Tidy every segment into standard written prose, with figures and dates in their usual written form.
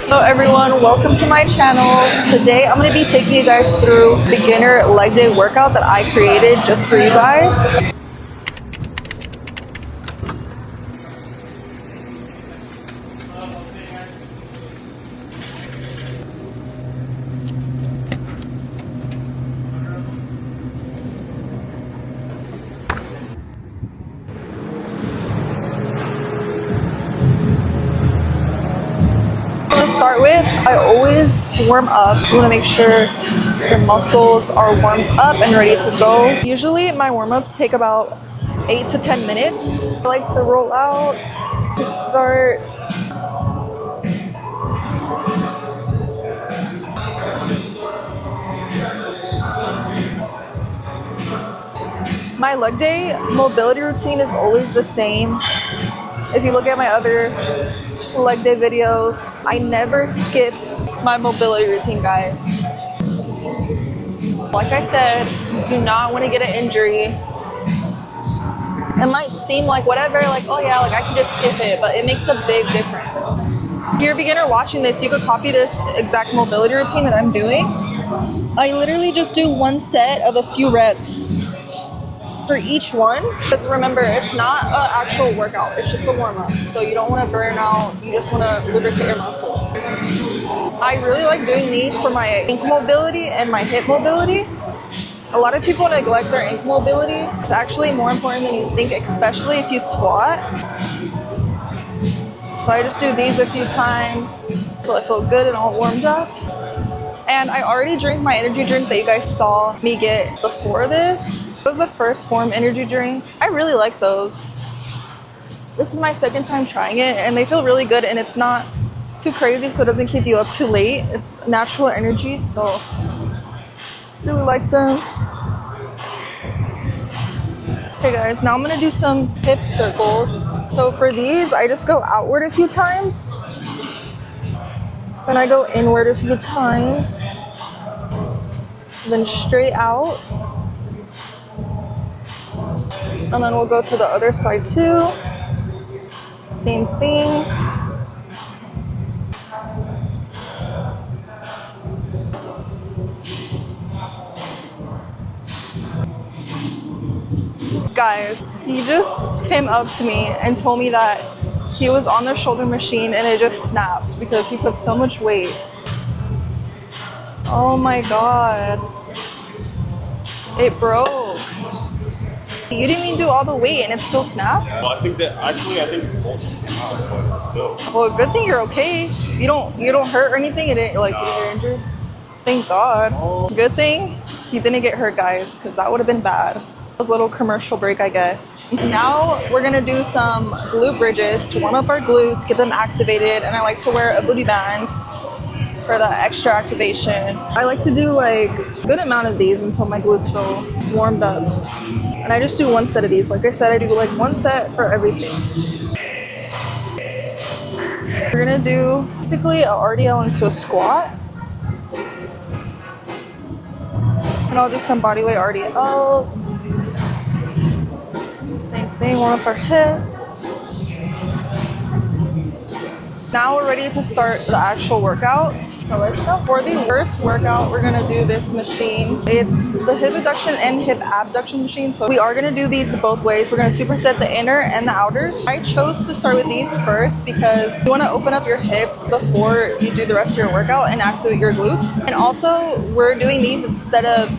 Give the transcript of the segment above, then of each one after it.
Hello everyone, welcome to my channel. Today I'm going to be taking you guys through beginner leg day workout that I created just for you guys. To start with, I always warm up. You want to make sure your muscles are warmed up and ready to go. Usually my warm-ups take about 8 to 10 minutes. I like to roll out to start. My leg day mobility routine is always the same. If you look at my other leg day videos, I never skip my mobility routine, guys. Like I said, do not want to get an injury. It might seem like whatever, like, oh yeah, like I can just skip it, but it makes a big difference. If you're a beginner watching this, you could copy this exact mobility routine that I'm doing. I literally just do one set of a few reps for each one, because remember, it's not an actual workout, it's just a warm-up, so you don't want to burn out, you just want to lubricate your muscles. I really like doing these for my ankle mobility and my hip mobility. A lot of people neglect their ankle mobility. It's actually more important than you think, especially if you squat. So I just do these a few times until I feel good and all warmed up. And I already drink my energy drink that you guys saw me get before this. It was the First Form energy drink. I really like those. This is my second time trying it and they feel really good, and it's not too crazy, so it doesn't keep you up too late. It's natural energy, so really like them. Okay guys, now I'm gonna do some hip circles. So for these, I just go outward a few times. Then I go inward a few times, then straight out, and then we'll go to the other side too. Same thing. Guys, he just came up to me and told me that he was on the shoulder machine and it just snapped because he put so much weight. Oh my god. It broke. You didn't even do all the weight and it still snapped? Well, I think it's supposed to snap, but still. Well, good thing you're okay. You don't hurt or anything? You didn't like get injured? Thank God. Good thing he didn't get hurt, guys, because that would have been bad. A little commercial break, I guess. Now we're gonna do some glute bridges to warm up our glutes, get them activated, and I like to wear a booty band for the extra activation. I like to do like a good amount of these until my glutes feel warmed up. And I just do one set of these. Like I said, I do like one set for everything. We're gonna do basically a RDL into a squat. And I'll do some bodyweight RDLs. Same thing, warm up our hips. Now we're ready to start the actual workout. So let's go. For the first workout, we're gonna do this machine. It's the hip adduction and hip abduction machine. So we are gonna do these both ways. We're gonna superset the inner and the outer. I chose to start with these first because you wanna open up your hips before you do the rest of your workout and activate your glutes. And also, we're doing these instead of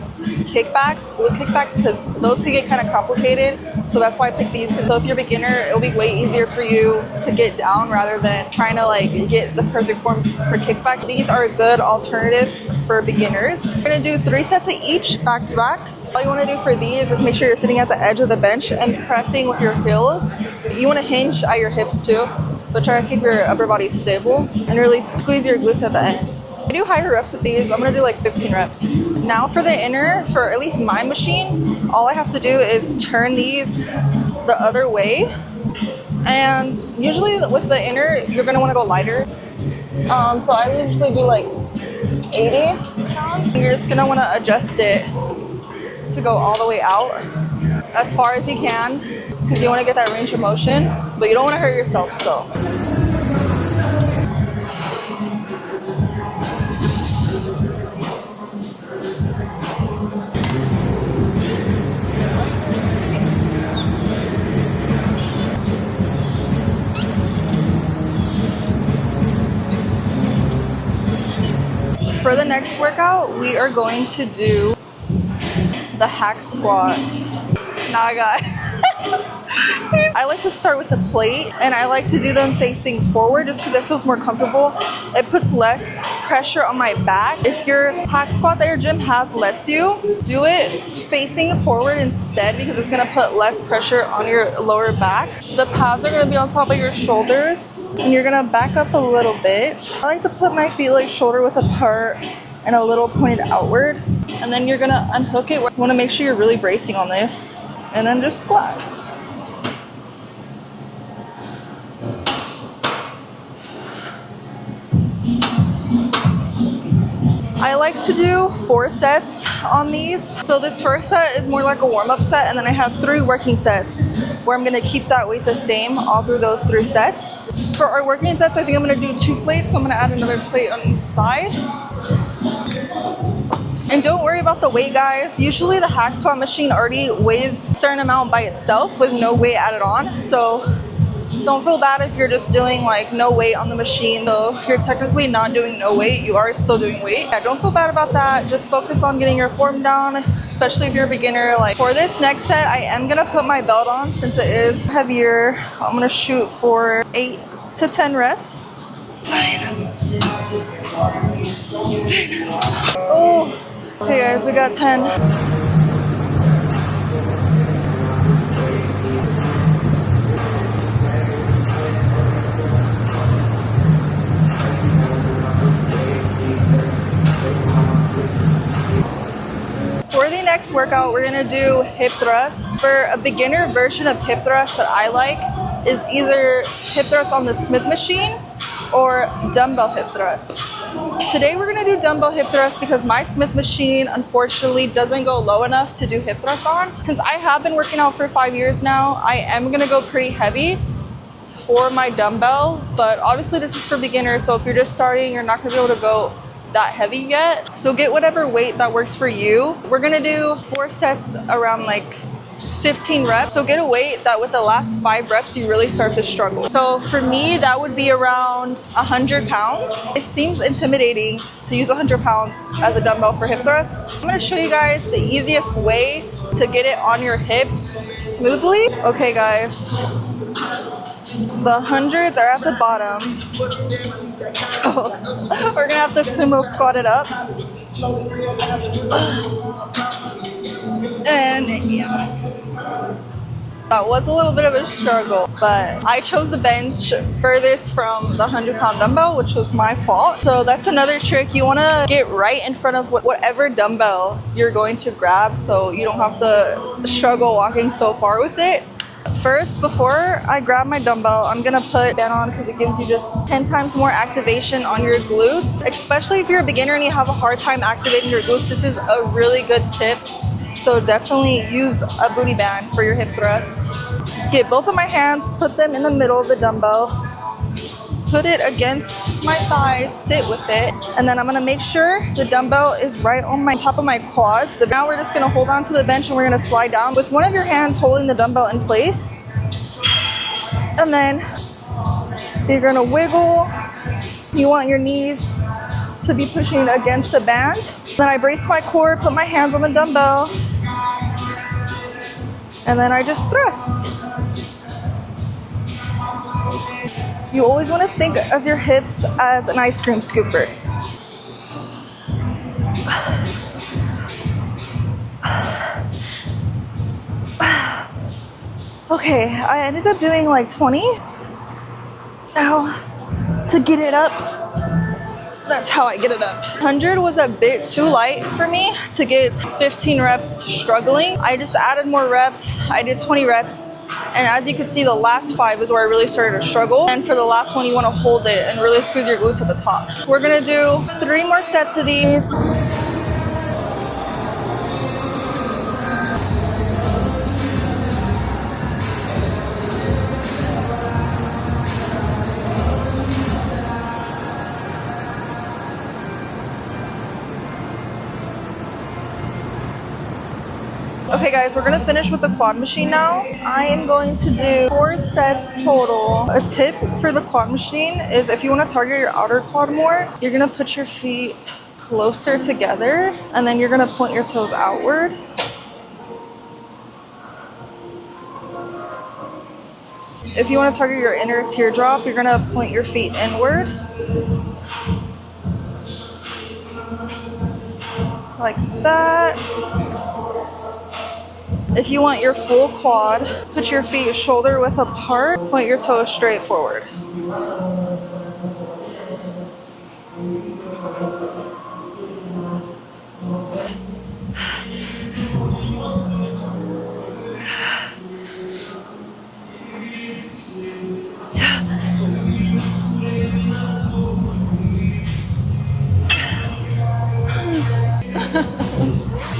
kickbacks, glute kickbacks, because those can get kind of complicated. So that's why I picked these, because so if you're a beginner, it'll be way easier for you to get down rather than trying to like get the perfect form for kickbacks. These are a good alternative for beginners. We're gonna do 3 sets of each back to back. All you want to do for these is make sure you're sitting at the edge of the bench and pressing with your heels. You want to hinge at your hips too, but try to keep your upper body stable and really squeeze your glutes at the end. I do higher reps with these. I'm gonna do like 15 reps. Now for the inner, for at least my machine, all I have to do is turn these the other way. And usually with the inner, you're gonna wanna go lighter. So I usually do like 80 pounds. You're just gonna wanna adjust it to go all the way out as far as you can, because you wanna get that range of motion, but you don't wanna hurt yourself, so. For the next workout, we are going to do the hack squats. Now I got I like to start with the plate, and I like to do them facing forward just because it feels more comfortable. It puts less pressure on my back. If your hack squat that your gym has lets you, do it facing forward instead because it's going to put less pressure on your lower back. The pads are going to be on top of your shoulders, and you're going to back up a little bit. I like to put my feet like shoulder width apart and a little pointed outward, and then you're going to unhook it. You want to make sure you're really bracing on this, and then just squat. I like to do 4 sets on these. So this first set is more like a warm-up set, and then I have 3 working sets where I'm gonna keep that weight the same all through those 3 sets. For our working sets, I think I'm gonna do 2 plates, so I'm gonna add another plate on each side. And don't worry about the weight, guys. Usually the hack squat machine already weighs a certain amount by itself with no weight added on. So don't feel bad if you're just doing like no weight on the machine. Though you're technically not doing no weight, you are still doing weight. Yeah, don't feel bad about that. Just focus on getting your form down, especially if you're a beginner. Like for this next set, I am gonna put my belt on since it is heavier. I'm gonna shoot for 8 to 10 reps. 9, 10. Oh, okay guys, we got 10. For the next workout, we're gonna do hip thrusts. For a beginner version of hip thrust that I like is either hip thrust on the Smith machine or dumbbell hip thrust. Today we're gonna do dumbbell hip thrust because my Smith machine unfortunately doesn't go low enough to do hip thrust on. Since I have been working out for 5 years now, I am gonna go pretty heavy for my dumbbell, but obviously this is for beginners, so if you're just starting, you're not gonna be able to go that heavy yet. So get whatever weight that works for you. We're gonna do 4 sets around like 15 reps. So get a weight that with the last 5 reps, you really start to struggle. So for me, that would be around 100 pounds. It seems intimidating to use 100 pounds as a dumbbell for hip thrust. I'm gonna show you guys the easiest way to get it on your hips smoothly. Okay guys, the hundreds are at the bottom. So we're gonna have to sumo squat it up. And yeah, that was a little bit of a struggle, but I chose the bench furthest from the 100-pound dumbbell, which was my fault. So that's another trick. You wanna get right in front of whatever dumbbell you're going to grab so you don't have to struggle walking so far with it. First, before I grab my dumbbell, I'm gonna put that on because it gives you just 10 times more activation on your glutes. Especially if you're a beginner and you have a hard time activating your glutes, this is a really good tip. So definitely use a booty band for your hip thrust. Get both of my hands, put them in the middle of the dumbbell, put it against my thighs, sit with it, and then I'm gonna make sure the dumbbell is right on my top of my quads. Now we're just gonna hold on to the bench and we're gonna slide down with one of your hands holding the dumbbell in place. And then you're gonna wiggle. You want your knees to be pushing against the band. Then I brace my core, put my hands on the dumbbell, and then I just thrust. You always want to think as your hips as an ice cream scooper. Okay, I ended up doing like 20. Now, to get it up, that's how I get it up. 100 was a bit too light for me to get 15 reps struggling. I just added more reps. I did 20 reps. And as you can see, the last 5 is where I really started to struggle. And for the last one, you want to hold it and really squeeze your glutes at the top. We're gonna do 3 more sets of these. Okay guys, we're gonna finish with the quad machine now. I am going to do 4 sets total. A tip for the quad machine is if you wanna target your outer quad more, you're gonna put your feet closer together, and then you're gonna point your toes outward. If you want to target your inner teardrop, you're gonna point your feet inward. Like that. If you want your full quad, put your feet shoulder width apart, point your toes straight forward.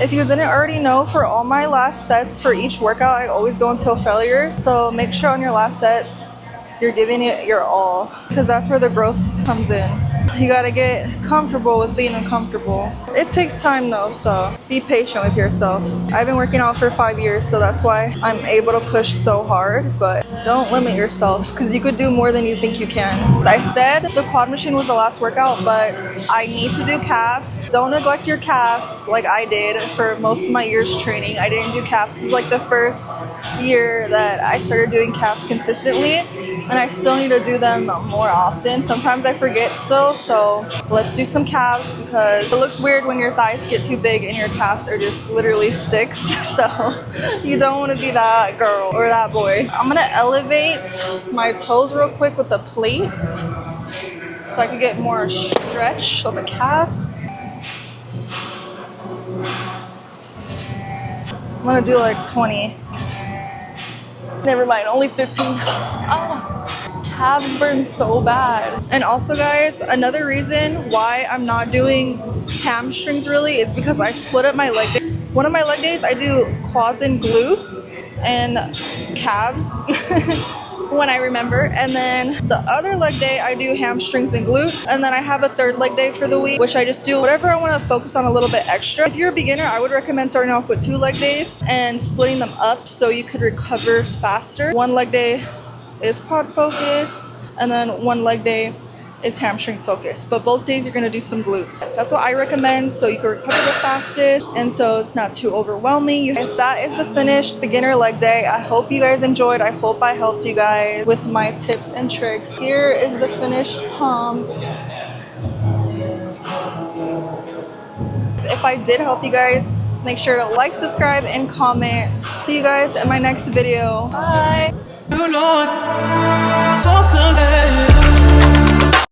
If you didn't already know, for all my last sets for each workout, I always go until failure. So make sure on your last sets, you're giving it your all, because that's where the growth comes in. You gotta get comfortable with being uncomfortable. It takes time though, so be patient with yourself. I've been working out for 5 years, so that's why I'm able to push so hard, but don't limit yourself, because you could do more than you think you can. I said the quad machine was the last workout, but I need to do calves. Don't neglect your calves like I did for most of my years training. I didn't do calves. This is like the first year that I started doing calves consistently, and I still need to do them more often. Sometimes I forget still, so let's do some calves, because it looks weird when your thighs get too big and your calves are just literally sticks. So you don't want to be that girl or that boy. I'm gonna elevate my toes real quick with the plate so I can get more stretch of the calves. I'm gonna do like 20. Never mind, only 15. Oh, calves burn so bad. And also guys, another reason why I'm not doing hamstrings really is because I split up my leg day. One of my leg days I do quads and glutes and calves when I remember, and then the other leg day I do hamstrings and glutes, and then I have a third leg day for the week, which I just do whatever I want to focus on a little bit extra. If you're a beginner, I would recommend starting off with 2 leg days and splitting them up so you could recover faster. 1 leg day is quad focused, and then 1 leg day is hamstring focused, but both days you're going to do some glutes. That's what I recommend so you can recover the fastest and so it's not too overwhelming. That is the finished beginner leg day. I hope you guys enjoyed. I hope I helped you guys with my tips and tricks. Here is the finished pump. If I did help you guys, make sure to like, subscribe, and comment. See you guys in my next video. Bye!